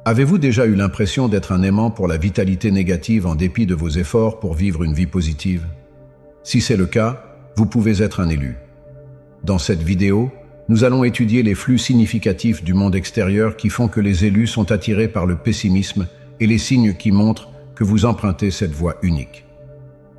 Avez-vous déjà eu l'impression d'être un aimant pour la vitalité négative en dépit de vos efforts pour vivre une vie positive? Si c'est le cas, vous pouvez être un élu. Dans cette vidéo, nous allons étudier les flux significatifs du monde extérieur qui font que les élus sont attirés par le pessimisme et les signes qui montrent que vous empruntez cette voie unique.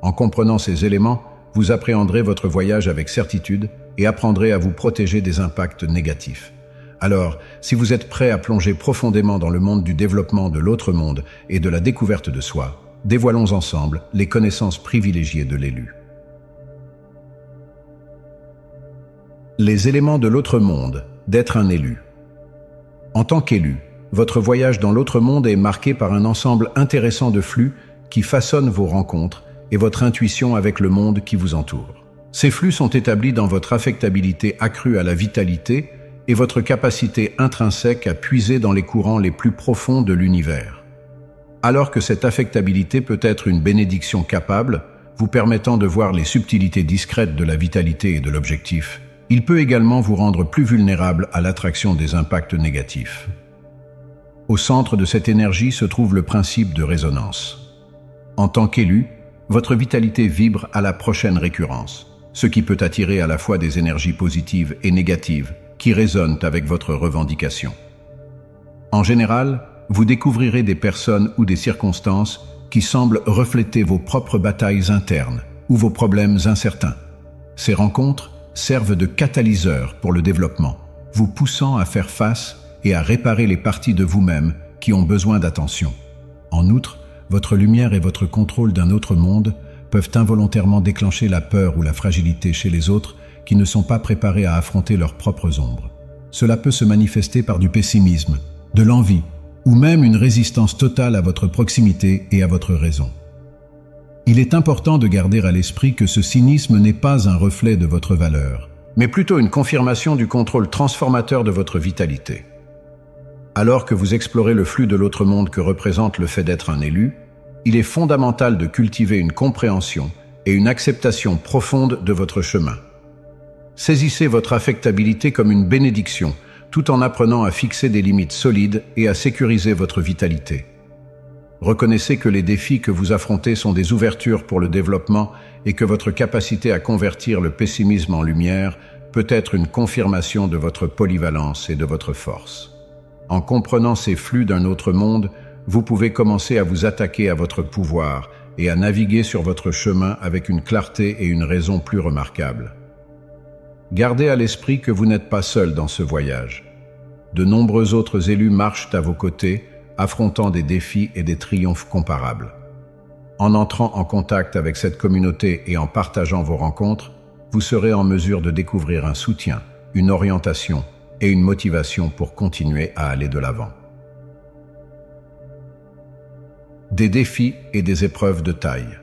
En comprenant ces éléments, vous appréhenderez votre voyage avec certitude et apprendrez à vous protéger des impacts négatifs. Alors, si vous êtes prêt à plonger profondément dans le monde du développement de l'autre monde et de la découverte de soi, dévoilons ensemble les connaissances privilégiées de l'élu. Les éléments de l'autre monde, d'être un élu. En tant qu'élu, votre voyage dans l'autre monde est marqué par un ensemble intéressant de flux qui façonnent vos rencontres et votre intuition avec le monde qui vous entoure. Ces flux sont établis dans votre affectabilité accrue à la vitalité et votre capacité intrinsèque à puiser dans les courants les plus profonds de l'univers. Alors que cette affectabilité peut être une bénédiction capable, vous permettant de voir les subtilités discrètes de la vitalité et de l'objectif, il peut également vous rendre plus vulnérable à l'attraction des impacts négatifs. Au centre de cette énergie se trouve le principe de résonance. En tant qu'élu, votre vitalité vibre à la prochaine récurrence, ce qui peut attirer à la fois des énergies positives et négatives qui résonnent avec votre revendication. En général, vous découvrirez des personnes ou des circonstances qui semblent refléter vos propres batailles internes ou vos problèmes incertains. Ces rencontres servent de catalyseurs pour le développement, vous poussant à faire face et à réparer les parties de vous-même qui ont besoin d'attention. En outre, votre lumière et votre contrôle d'un autre monde peuvent involontairement déclencher la peur ou la fragilité chez les autres qui ne sont pas préparés à affronter leurs propres ombres. Cela peut se manifester par du pessimisme, de l'envie, ou même une résistance totale à votre proximité et à votre raison. Il est important de garder à l'esprit que ce cynisme n'est pas un reflet de votre valeur, mais plutôt une confirmation du contrôle transformateur de votre vitalité. Alors que vous explorez le flux de l'autre monde que représente le fait d'être un élu, il est fondamental de cultiver une compréhension et une acceptation profonde de votre chemin. Saisissez votre affectabilité comme une bénédiction, tout en apprenant à fixer des limites solides et à sécuriser votre vitalité. Reconnaissez que les défis que vous affrontez sont des ouvertures pour le développement et que votre capacité à convertir le pessimisme en lumière peut être une confirmation de votre polyvalence et de votre force. En comprenant ces flux d'un autre monde, vous pouvez commencer à vous attaquer à votre pouvoir et à naviguer sur votre chemin avec une clarté et une raison plus remarquables. Gardez à l'esprit que vous n'êtes pas seul dans ce voyage. De nombreux autres élus marchent à vos côtés, affrontant des défis et des triomphes comparables. En entrant en contact avec cette communauté et en partageant vos rencontres, vous serez en mesure de découvrir un soutien, une orientation et une motivation pour continuer à aller de l'avant. Des défis et des épreuves de taille.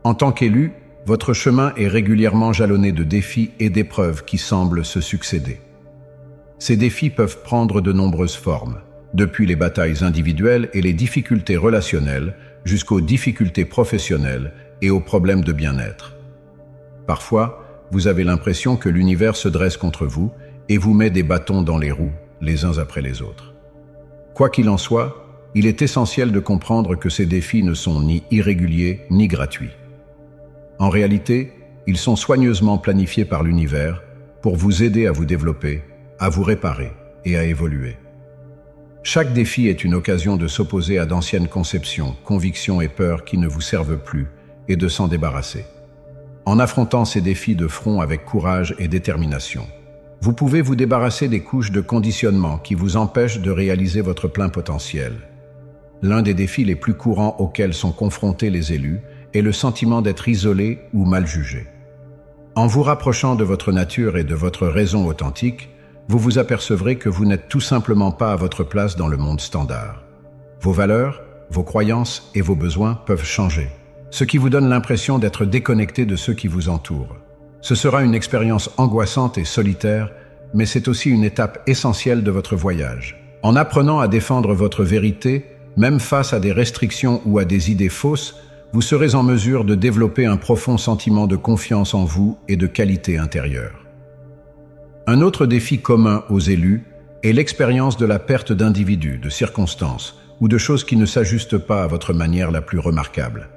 En tant qu'élu, votre chemin est régulièrement jalonné de défis et d'épreuves qui semblent se succéder. Ces défis peuvent prendre de nombreuses formes, depuis les batailles individuelles et les difficultés relationnelles jusqu'aux difficultés professionnelles et aux problèmes de bien-être. Parfois, vous avez l'impression que l'univers se dresse contre vous et vous met des bâtons dans les roues, les uns après les autres. Quoi qu'il en soit, il est essentiel de comprendre que ces défis ne sont ni irréguliers ni gratuits. En réalité, ils sont soigneusement planifiés par l'univers pour vous aider à vous développer, à vous réparer et à évoluer. Chaque défi est une occasion de s'opposer à d'anciennes conceptions, convictions et peurs qui ne vous servent plus et de s'en débarrasser. En affrontant ces défis de front avec courage et détermination, vous pouvez vous débarrasser des couches de conditionnement qui vous empêchent de réaliser votre plein potentiel. L'un des défis les plus courants auxquels sont confrontés les élus est le sentiment d'être isolé ou mal jugé. En vous rapprochant de votre nature et de votre raison authentique, vous vous apercevrez que vous n'êtes tout simplement pas à votre place dans le monde standard. Vos valeurs, vos croyances et vos besoins peuvent changer, ce qui vous donne l'impression d'être déconnecté de ceux qui vous entourent. Ce sera une expérience angoissante et solitaire, mais c'est aussi une étape essentielle de votre voyage. En apprenant à défendre votre vérité, même face à des restrictions ou à des idées fausses, vous serez en mesure de développer un profond sentiment de confiance en vous et de qualité intérieure. Un autre défi commun aux élus est l'expérience de la perte d'individus, de circonstances ou de choses qui ne s'ajustent pas à votre manière la plus remarquable.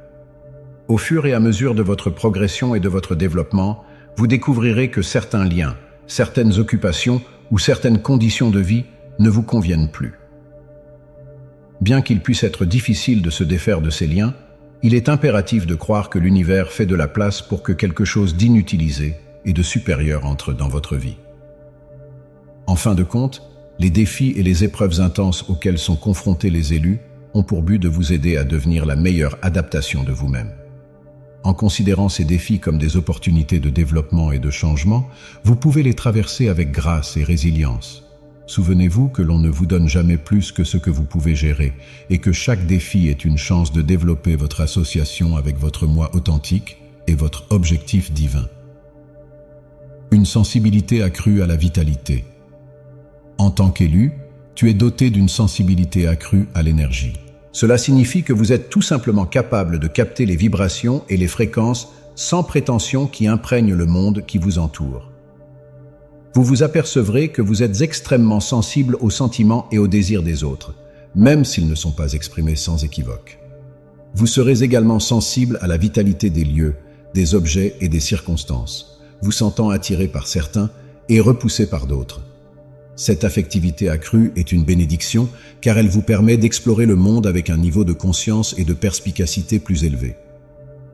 Au fur et à mesure de votre progression et de votre développement, vous découvrirez que certains liens, certaines occupations ou certaines conditions de vie ne vous conviennent plus. Bien qu'il puisse être difficile de se défaire de ces liens, il est impératif de croire que l'univers fait de la place pour que quelque chose d'inutilisé et de supérieur entre dans votre vie. En fin de compte, les défis et les épreuves intenses auxquelles sont confrontés les élus ont pour but de vous aider à devenir la meilleure adaptation de vous-même. En considérant ces défis comme des opportunités de développement et de changement, vous pouvez les traverser avec grâce et résilience. Souvenez-vous que l'on ne vous donne jamais plus que ce que vous pouvez gérer et que chaque défi est une chance de développer votre association avec votre moi authentique et votre objectif divin. Une sensibilité accrue à la vitalité. En tant qu'élu, tu es doté d'une sensibilité accrue à l'énergie. Cela signifie que vous êtes tout simplement capable de capter les vibrations et les fréquences sans prétention qui imprègnent le monde qui vous entoure. Vous vous apercevrez que vous êtes extrêmement sensible aux sentiments et aux désirs des autres, même s'ils ne sont pas exprimés sans équivoque. Vous serez également sensible à la vitalité des lieux, des objets et des circonstances, vous sentant attiré par certains et repoussé par d'autres. Cette affectivité accrue est une bénédiction car elle vous permet d'explorer le monde avec un niveau de conscience et de perspicacité plus élevé.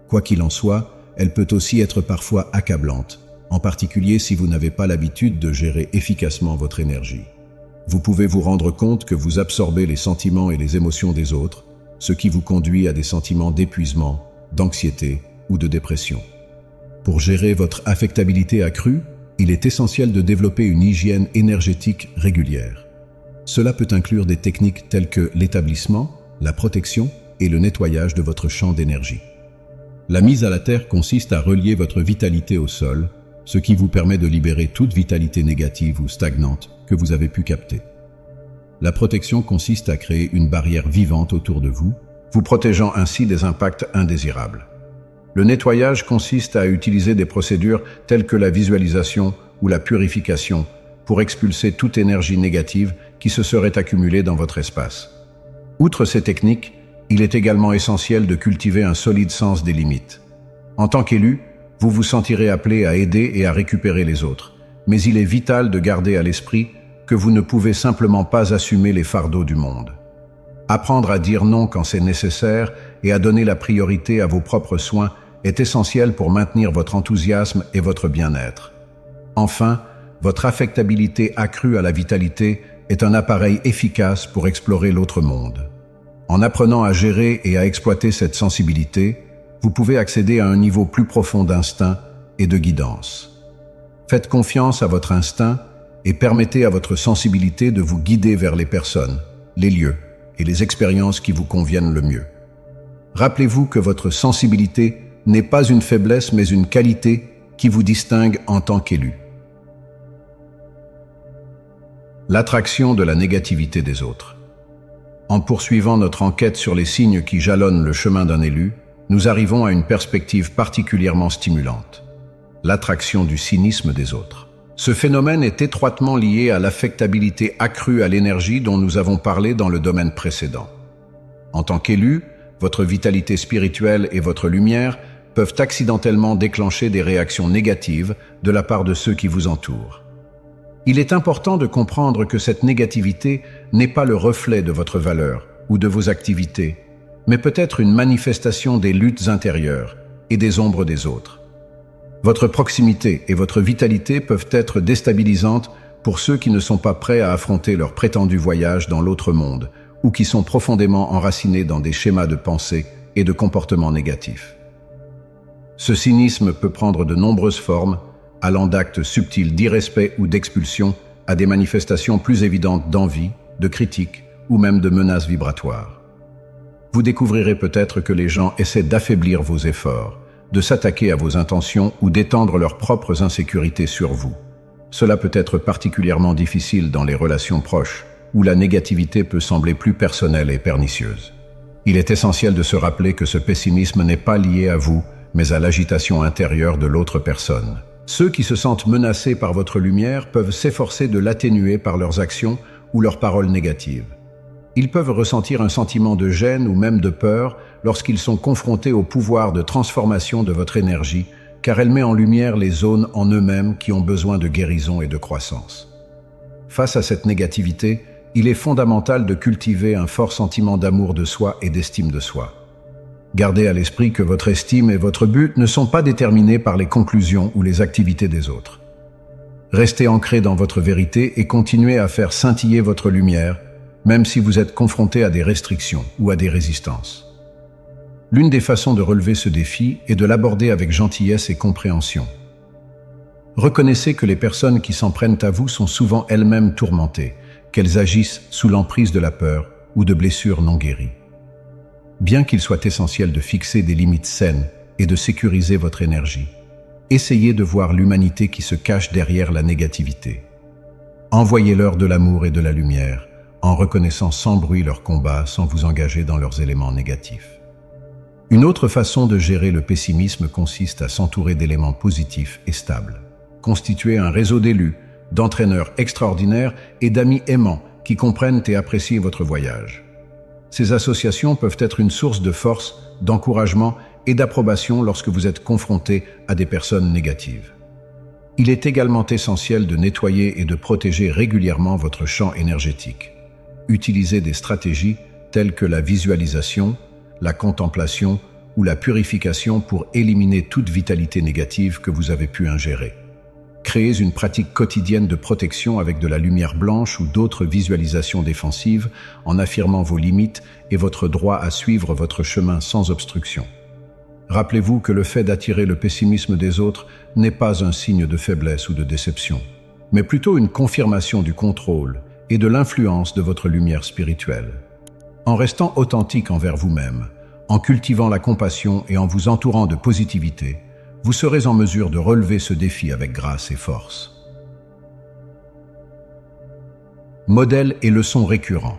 Quoi qu'il en soit, elle peut aussi être parfois accablante, en particulier si vous n'avez pas l'habitude de gérer efficacement votre énergie. Vous pouvez vous rendre compte que vous absorbez les sentiments et les émotions des autres, ce qui vous conduit à des sentiments d'épuisement, d'anxiété ou de dépression. Pour gérer votre affectabilité accrue, il est essentiel de développer une hygiène énergétique régulière. Cela peut inclure des techniques telles que l'établissement, la protection et le nettoyage de votre champ d'énergie. La mise à la terre consiste à relier votre vitalité au sol, ce qui vous permet de libérer toute vitalité négative ou stagnante que vous avez pu capter. La protection consiste à créer une barrière vivante autour de vous, vous protégeant ainsi des impacts indésirables. Le nettoyage consiste à utiliser des procédures telles que la visualisation ou la purification pour expulser toute énergie négative qui se serait accumulée dans votre espace. Outre ces techniques, il est également essentiel de cultiver un solide sens des limites. En tant qu'élu, vous vous sentirez appelé à aider et à récupérer les autres, mais il est vital de garder à l'esprit que vous ne pouvez simplement pas assumer les fardeaux du monde. Apprendre à dire non quand c'est nécessaire et à donner la priorité à vos propres soins est essentiel pour maintenir votre enthousiasme et votre bien-être. Enfin, votre affectabilité accrue à la vitalité est un appareil efficace pour explorer l'autre monde. En apprenant à gérer et à exploiter cette sensibilité, vous pouvez accéder à un niveau plus profond d'instinct et de guidance. Faites confiance à votre instinct et permettez à votre sensibilité de vous guider vers les personnes, les lieux et les expériences qui vous conviennent le mieux. Rappelez-vous que votre sensibilité n'est pas une faiblesse mais une qualité qui vous distingue en tant qu'élu. L'attraction de la négativité des autres. En poursuivant notre enquête sur les signes qui jalonnent le chemin d'un élu, nous arrivons à une perspective particulièrement stimulante. L'attraction du cynisme des autres. Ce phénomène est étroitement lié à l'affectabilité accrue à l'énergie dont nous avons parlé dans le domaine précédent. En tant qu'élu, votre vitalité spirituelle et votre lumière peuvent accidentellement déclencher des réactions négatives de la part de ceux qui vous entourent. Il est important de comprendre que cette négativité n'est pas le reflet de votre valeur ou de vos activités, mais peut être une manifestation des luttes intérieures et des ombres des autres. Votre proximité et votre vitalité peuvent être déstabilisantes pour ceux qui ne sont pas prêts à affronter leur prétendu voyage dans l'autre monde ou qui sont profondément enracinés dans des schémas de pensée et de comportements négatifs. Ce cynisme peut prendre de nombreuses formes, allant d'actes subtils d'irrespect ou d'expulsion à des manifestations plus évidentes d'envie, de critique ou même de menaces vibratoires. Vous découvrirez peut-être que les gens essaient d'affaiblir vos efforts, de s'attaquer à vos intentions ou d'étendre leurs propres insécurités sur vous. Cela peut être particulièrement difficile dans les relations proches, où la négativité peut sembler plus personnelle et pernicieuse. Il est essentiel de se rappeler que ce pessimisme n'est pas lié à vous, mais à l'agitation intérieure de l'autre personne. Ceux qui se sentent menacés par votre lumière peuvent s'efforcer de l'atténuer par leurs actions ou leurs paroles négatives. Ils peuvent ressentir un sentiment de gêne ou même de peur lorsqu'ils sont confrontés au pouvoir de transformation de votre énergie, car elle met en lumière les zones en eux-mêmes qui ont besoin de guérison et de croissance. Face à cette négativité, il est fondamental de cultiver un fort sentiment d'amour de soi et d'estime de soi. Gardez à l'esprit que votre estime et votre but ne sont pas déterminés par les conclusions ou les activités des autres. Restez ancré dans votre vérité et continuez à faire scintiller votre lumière, même si vous êtes confronté à des restrictions ou à des résistances. L'une des façons de relever ce défi est de l'aborder avec gentillesse et compréhension. Reconnaissez que les personnes qui s'en prennent à vous sont souvent elles-mêmes tourmentées, qu'elles agissent sous l'emprise de la peur ou de blessures non guéries. Bien qu'il soit essentiel de fixer des limites saines et de sécuriser votre énergie, essayez de voir l'humanité qui se cache derrière la négativité. Envoyez-leur de l'amour et de la lumière, en reconnaissant sans bruit leurs combats sans vous engager dans leurs éléments négatifs. Une autre façon de gérer le pessimisme consiste à s'entourer d'éléments positifs et stables. Constituez un réseau d'élus, d'entraîneurs extraordinaires et d'amis aimants qui comprennent et apprécient votre voyage. Ces associations peuvent être une source de force, d'encouragement et d'approbation lorsque vous êtes confronté à des personnes négatives. Il est également essentiel de nettoyer et de protéger régulièrement votre champ énergétique. Utilisez des stratégies telles que la visualisation, la contemplation ou la purification pour éliminer toute vitalité négative que vous avez pu ingérer. Créez une pratique quotidienne de protection avec de la lumière blanche ou d'autres visualisations défensives en affirmant vos limites et votre droit à suivre votre chemin sans obstruction. Rappelez-vous que le fait d'attirer le pessimisme des autres n'est pas un signe de faiblesse ou de déception, mais plutôt une confirmation du contrôle et de l'influence de votre lumière spirituelle. En restant authentique envers vous-même, en cultivant la compassion et en vous entourant de positivité, vous serez en mesure de relever ce défi avec grâce et force. Modèles et leçons récurrents.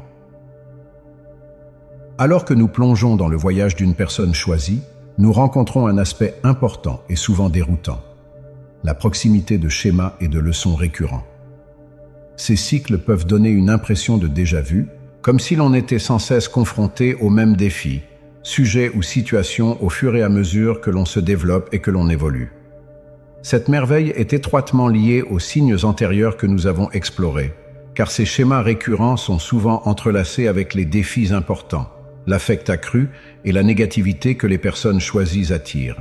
Alors que nous plongeons dans le voyage d'une personne choisie, nous rencontrons un aspect important et souvent déroutant: la proximité de schémas et de leçons récurrents. Ces cycles peuvent donner une impression de déjà-vu, comme si l'on était sans cesse confronté aux mêmes défis, sujets ou situations au fur et à mesure que l'on se développe et que l'on évolue. Cette merveille est étroitement liée aux signes antérieurs que nous avons explorés, car ces schémas récurrents sont souvent entrelacés avec les défis importants, l'affect accru et la négativité que les personnes choisies attirent.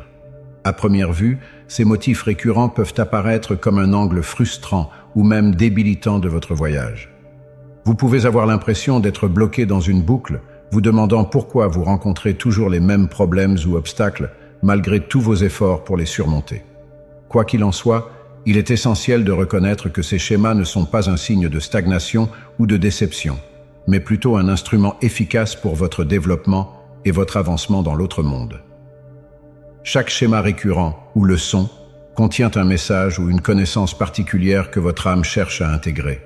À première vue, ces motifs récurrents peuvent apparaître comme un angle frustrant ou même débilitant de votre voyage. Vous pouvez avoir l'impression d'être bloqué dans une boucle, vous demandant pourquoi vous rencontrez toujours les mêmes problèmes ou obstacles, malgré tous vos efforts pour les surmonter. Quoi qu'il en soit, il est essentiel de reconnaître que ces schémas ne sont pas un signe de stagnation ou de déception, mais plutôt un instrument efficace pour votre développement et votre avancement dans l'autre monde. Chaque schéma récurrent ou leçon contient un message ou une connaissance particulière que votre âme cherche à intégrer.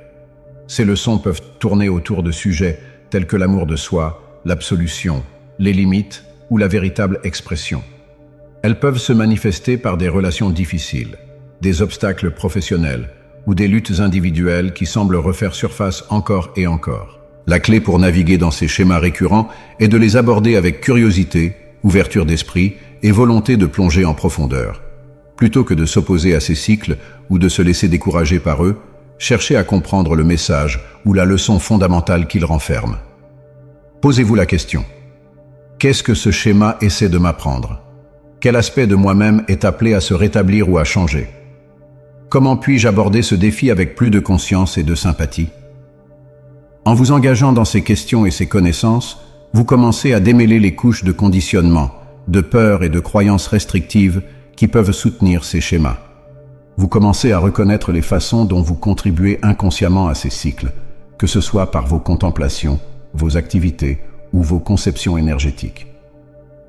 Ces leçons peuvent tourner autour de sujets tels que l'amour de soi, l'absolution, les limites ou la véritable expression. Elles peuvent se manifester par des relations difficiles, des obstacles professionnels ou des luttes individuelles qui semblent refaire surface encore et encore. La clé pour naviguer dans ces schémas récurrents est de les aborder avec curiosité, ouverture d'esprit et volonté de plonger en profondeur. Plutôt que de s'opposer à ces cycles ou de se laisser décourager par eux, cherchez à comprendre le message ou la leçon fondamentale qu'ils renferment. Posez-vous la question: qu'est-ce que ce schéma essaie de m'apprendre? Quel aspect de moi-même est appelé à se rétablir ou à changer? Comment puis-je aborder ce défi avec plus de conscience et de sympathie? En vous engageant dans ces questions et ces connaissances, vous commencez à démêler les couches de conditionnement, de peur et de croyances restrictives qui peuvent soutenir ces schémas. Vous commencez à reconnaître les façons dont vous contribuez inconsciemment à ces cycles, que ce soit par vos contemplations, vos activités ou vos conceptions énergétiques.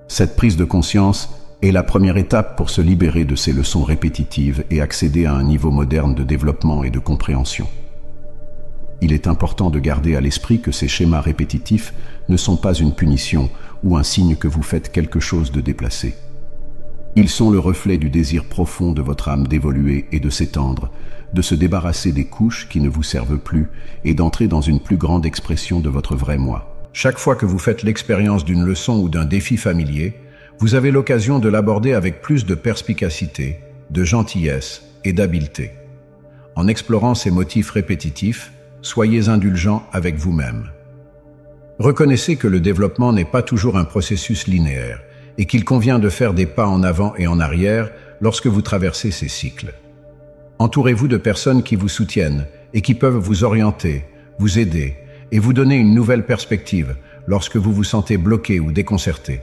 Cette prise de conscience est la première étape pour se libérer de ces leçons répétitives et accéder à un niveau moderne de développement et de compréhension. Il est important de garder à l'esprit que ces schémas répétitifs ne sont pas une punition ou un signe que vous faites quelque chose de déplacé. Ils sont le reflet du désir profond de votre âme d'évoluer et de s'étendre, de se débarrasser des couches qui ne vous servent plus et d'entrer dans une plus grande expression de votre vrai moi. Chaque fois que vous faites l'expérience d'une leçon ou d'un défi familier, vous avez l'occasion de l'aborder avec plus de perspicacité, de gentillesse et d'habileté. En explorant ces motifs répétitifs, soyez indulgents avec vous-même. Reconnaissez que le développement n'est pas toujours un processus linéaire et qu'il convient de faire des pas en avant et en arrière lorsque vous traversez ces cycles. Entourez-vous de personnes qui vous soutiennent et qui peuvent vous orienter, vous aider et vous donner une nouvelle perspective lorsque vous vous sentez bloqué ou déconcerté.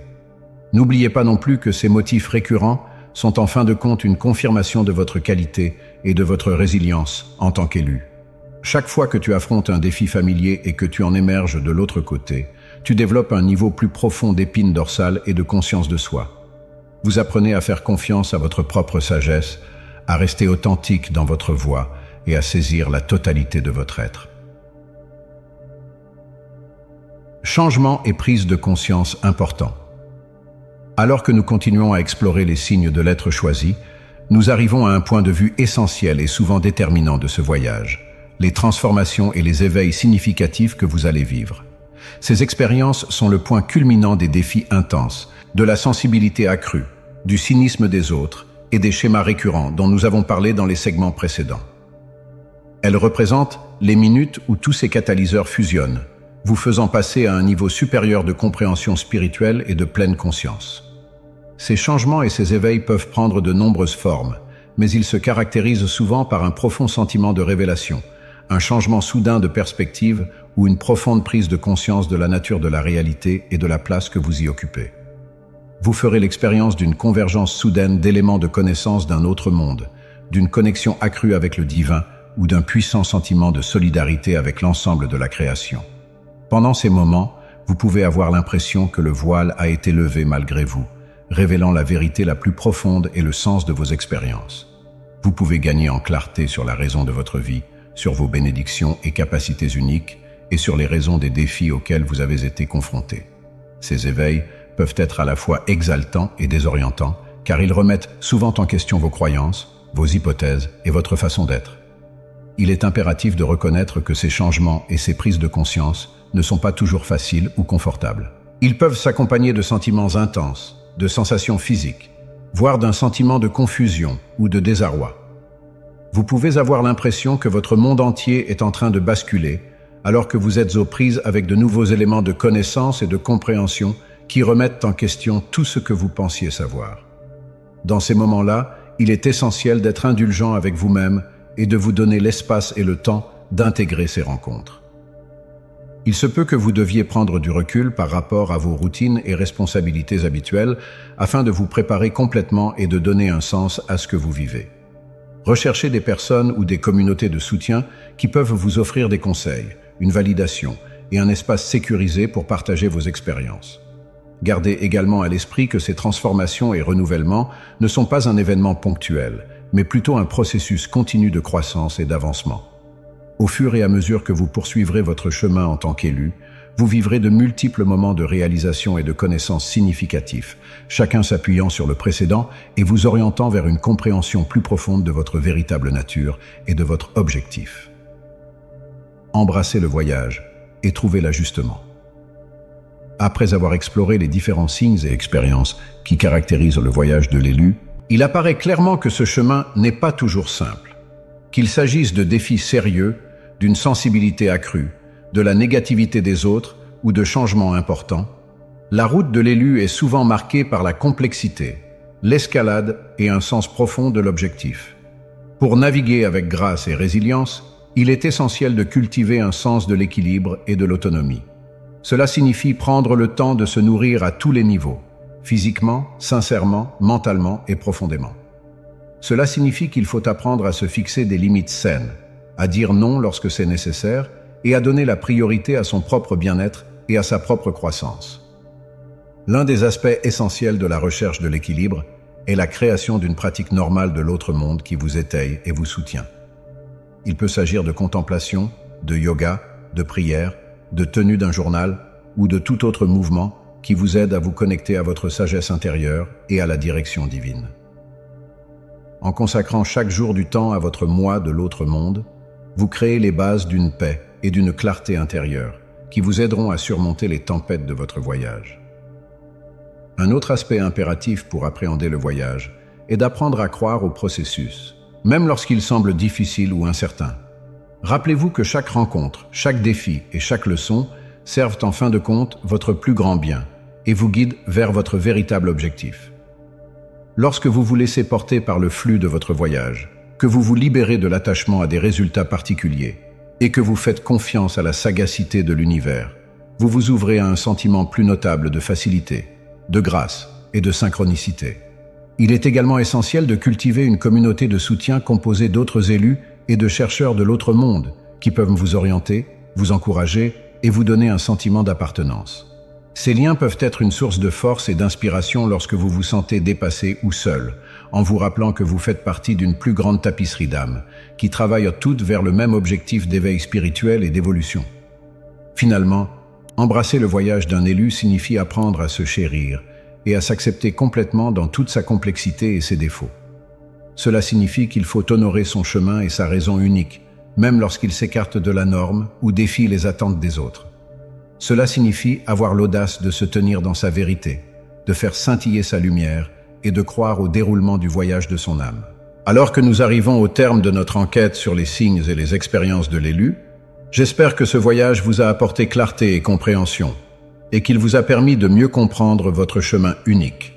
N'oubliez pas non plus que ces motifs récurrents sont en fin de compte une confirmation de votre qualité et de votre résilience en tant qu'élu. Chaque fois que tu affrontes un défi familier et que tu en émerges de l'autre côté, tu développes un niveau plus profond d'épine dorsale et de conscience de soi. Vous apprenez à faire confiance à votre propre sagesse, à rester authentique dans votre voie et à saisir la totalité de votre être. Changement et prise de conscience important. Alors que nous continuons à explorer les signes de l'être choisi, nous arrivons à un point de vue essentiel et souvent déterminant de ce voyage, les transformations et les éveils significatifs que vous allez vivre. Ces expériences sont le point culminant des défis intenses, de la sensibilité accrue, du cynisme des autres et des schémas récurrents dont nous avons parlé dans les segments précédents. Elles représentent les minutes où tous ces catalyseurs fusionnent, vous faisant passer à un niveau supérieur de compréhension spirituelle et de pleine conscience. Ces changements et ces éveils peuvent prendre de nombreuses formes, mais ils se caractérisent souvent par un profond sentiment de révélation, un changement soudain de perspective ou une profonde prise de conscience de la nature de la réalité et de la place que vous y occupez. Vous ferez l'expérience d'une convergence soudaine d'éléments de connaissance d'un autre monde, d'une connexion accrue avec le divin ou d'un puissant sentiment de solidarité avec l'ensemble de la création. Pendant ces moments, vous pouvez avoir l'impression que le voile a été levé malgré vous, révélant la vérité la plus profonde et le sens de vos expériences. Vous pouvez gagner en clarté sur la raison de votre vie, sur vos bénédictions et capacités uniques, et sur les raisons des défis auxquels vous avez été confrontés. Ces éveils peuvent être à la fois exaltants et désorientants, car ils remettent souvent en question vos croyances, vos hypothèses et votre façon d'être. Il est impératif de reconnaître que ces changements et ces prises de conscience ne sont pas toujours faciles ou confortables. Ils peuvent s'accompagner de sentiments intenses, de sensations physiques, voire d'un sentiment de confusion ou de désarroi. Vous pouvez avoir l'impression que votre monde entier est en train de basculer, alors que vous êtes aux prises avec de nouveaux éléments de connaissance et de compréhension qui remettent en question tout ce que vous pensiez savoir. Dans ces moments-là, il est essentiel d'être indulgent avec vous-même et de vous donner l'espace et le temps d'intégrer ces rencontres. Il se peut que vous deviez prendre du recul par rapport à vos routines et responsabilités habituelles afin de vous préparer complètement et de donner un sens à ce que vous vivez. Recherchez des personnes ou des communautés de soutien qui peuvent vous offrir des conseils, une validation et un espace sécurisé pour partager vos expériences. Gardez également à l'esprit que ces transformations et renouvellements ne sont pas un événement ponctuel, mais plutôt un processus continu de croissance et d'avancement. Au fur et à mesure que vous poursuivrez votre chemin en tant qu'élu, vous vivrez de multiples moments de réalisation et de connaissances significatifs, chacun s'appuyant sur le précédent et vous orientant vers une compréhension plus profonde de votre véritable nature et de votre objectif. Embrassez le voyage et trouvez l'ajustement. Après avoir exploré les différents signes et expériences qui caractérisent le voyage de l'élu, il apparaît clairement que ce chemin n'est pas toujours simple. Qu'il s'agisse de défis sérieux, d'une sensibilité accrue, de la négativité des autres ou de changements importants, la route de l'élu est souvent marquée par la complexité, l'escalade et un sens profond de l'objectif. Pour naviguer avec grâce et résilience, il est essentiel de cultiver un sens de l'équilibre et de l'autonomie. Cela signifie prendre le temps de se nourrir à tous les niveaux, physiquement, sincèrement, mentalement et profondément. Cela signifie qu'il faut apprendre à se fixer des limites saines, à dire non lorsque c'est nécessaire et à donner la priorité à son propre bien-être et à sa propre croissance. L'un des aspects essentiels de la recherche de l'équilibre est la création d'une pratique normale de l'autre monde qui vous étaye et vous soutient. Il peut s'agir de contemplation, de yoga, de prière, de tenue d'un journal ou de tout autre mouvement qui vous aide à vous connecter à votre sagesse intérieure et à la direction divine. En consacrant chaque jour du temps à votre moi de l'autre monde, vous créez les bases d'une paix et d'une clarté intérieure qui vous aideront à surmonter les tempêtes de votre voyage. Un autre aspect impératif pour appréhender le voyage est d'apprendre à croire au processus, même lorsqu'il semble difficile ou incertain. Rappelez-vous que chaque rencontre, chaque défi et chaque leçon servent en fin de compte votre plus grand bien et vous guident vers votre véritable objectif. Lorsque vous vous laissez porter par le flux de votre voyage, que vous vous libérez de l'attachement à des résultats particuliers et que vous faites confiance à la sagacité de l'univers, vous vous ouvrez à un sentiment plus notable de facilité, de grâce et de synchronicité. Il est également essentiel de cultiver une communauté de soutien composée d'autres élus et de chercheurs de l'autre monde qui peuvent vous orienter, vous encourager et vous donner un sentiment d'appartenance. Ces liens peuvent être une source de force et d'inspiration lorsque vous vous sentez dépassé ou seul, en vous rappelant que vous faites partie d'une plus grande tapisserie d'âmes, qui travaillent toutes vers le même objectif d'éveil spirituel et d'évolution. Finalement, embrasser le voyage d'un élu signifie apprendre à se chérir et à s'accepter complètement dans toute sa complexité et ses défauts. Cela signifie qu'il faut honorer son chemin et sa raison unique, même lorsqu'il s'écarte de la norme ou défie les attentes des autres. Cela signifie avoir l'audace de se tenir dans sa vérité, de faire scintiller sa lumière et de croire au déroulement du voyage de son âme. Alors que nous arrivons au terme de notre enquête sur les signes et les expériences de l'élu, j'espère que ce voyage vous a apporté clarté et compréhension, et qu'il vous a permis de mieux comprendre votre chemin unique.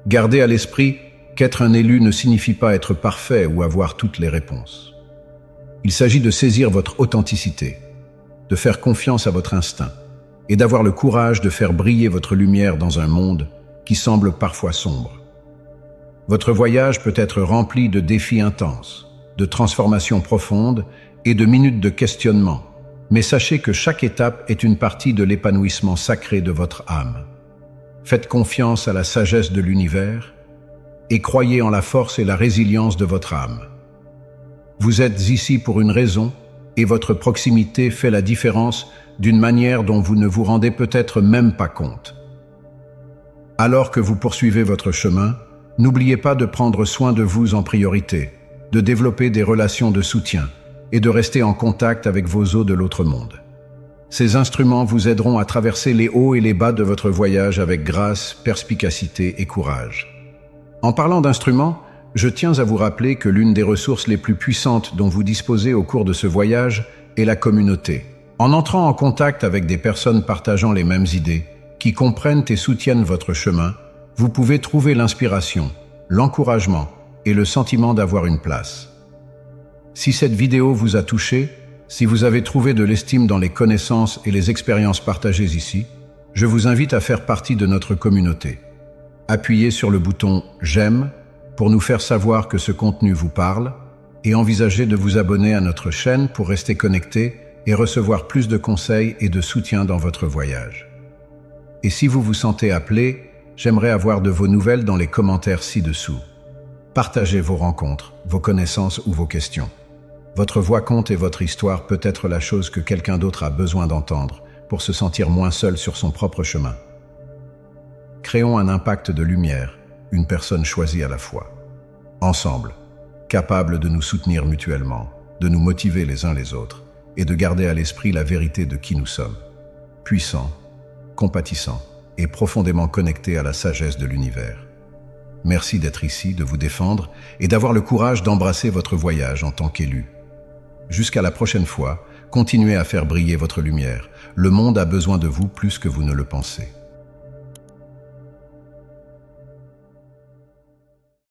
Gardez à l'esprit qu'être un élu ne signifie pas être parfait ou avoir toutes les réponses. Il s'agit de saisir votre authenticité, de faire confiance à votre instinct, et d'avoir le courage de faire briller votre lumière dans un monde qui semble parfois sombre. Votre voyage peut être rempli de défis intenses, de transformations profondes et de minutes de questionnement, mais sachez que chaque étape est une partie de l'épanouissement sacré de votre âme. Faites confiance à la sagesse de l'univers et croyez en la force et la résilience de votre âme. Vous êtes ici pour une raison et votre proximité fait la différence d'une manière dont vous ne vous rendez peut-être même pas compte. Alors que vous poursuivez votre chemin, n'oubliez pas de prendre soin de vous en priorité, de développer des relations de soutien et de rester en contact avec vos os de l'autre monde. Ces instruments vous aideront à traverser les hauts et les bas de votre voyage avec grâce, perspicacité et courage. En parlant d'instruments, je tiens à vous rappeler que l'une des ressources les plus puissantes dont vous disposez au cours de ce voyage est la communauté. En entrant en contact avec des personnes partageant les mêmes idées, qui comprennent et soutiennent votre chemin, vous pouvez trouver l'inspiration, l'encouragement et le sentiment d'avoir une place. Si cette vidéo vous a touché, si vous avez trouvé de l'estime dans les connaissances et les expériences partagées ici, je vous invite à faire partie de notre communauté. Appuyez sur le bouton « J'aime » pour nous faire savoir que ce contenu vous parle et envisagez de vous abonner à notre chaîne pour rester connecté et recevoir plus de conseils et de soutien dans votre voyage. Et si vous vous sentez appelé, j'aimerais avoir de vos nouvelles dans les commentaires ci-dessous. Partagez vos rencontres, vos connaissances ou vos questions. Votre voix compte et votre histoire peut être la chose que quelqu'un d'autre a besoin d'entendre pour se sentir moins seul sur son propre chemin. Créons un impact de lumière, une personne choisie à la fois. Ensemble, capables de nous soutenir mutuellement, de nous motiver les uns les autres, et de garder à l'esprit la vérité de qui nous sommes. Puissants, compatissants et profondément connectés à la sagesse de l'univers. Merci d'être ici, de vous défendre et d'avoir le courage d'embrasser votre voyage en tant qu'élu. Jusqu'à la prochaine fois, continuez à faire briller votre lumière. Le monde a besoin de vous plus que vous ne le pensez.